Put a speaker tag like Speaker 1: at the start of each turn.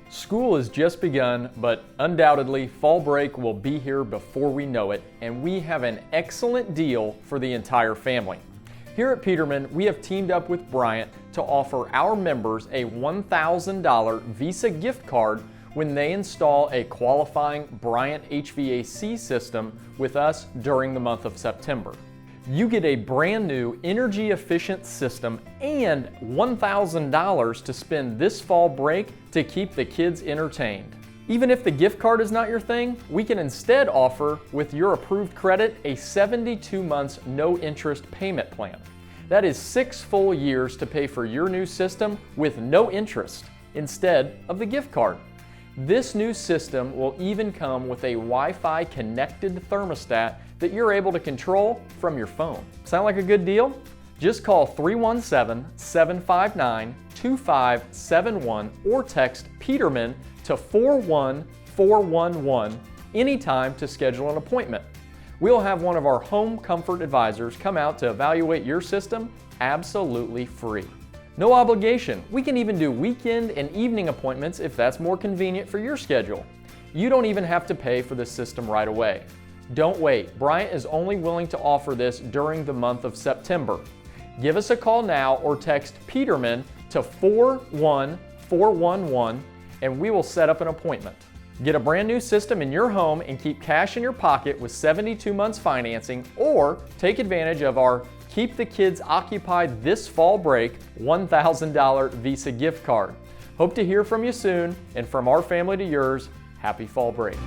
Speaker 1: School has just begun, but undoubtedly fall break will be here before we know it, and we have an excellent deal for the entire family. Here at Peterman, we have teamed up with Bryant to offer our members a $1,000 Visa gift card when they install a qualifying Bryant HVAC system with us during the month of September. You get a brand new energy efficient system and $1,000 to spend this fall break to keep the kids entertained. Even if the gift card is not your thing, we can instead offer, with your approved credit, a 72 months no interest payment plan. That is 6 full years to pay for your new system with no interest instead of the gift card. This new system will even come with a Wi-Fi connected thermostat that you're able to control from your phone. Sound like a good deal? Just call 317-759-2571 or text Peterman to 41411 anytime to schedule an appointment. We'll have one of our home comfort advisors come out to evaluate your system absolutely free. No obligation. We can even do weekend and evening appointments if that's more convenient for your schedule. You don't even have to pay for the system right away. Don't wait. Bryant is only willing to offer this during the month of September. Give us a call now or text Peterman to 41411 and we will set up an appointment. Get a brand new system in your home and keep cash in your pocket with 72 months financing, or take advantage of our Keep the Kids Occupied This Fall Break $1,000 Visa gift card. Hope to hear from you soon, and from our family to yours, happy fall break.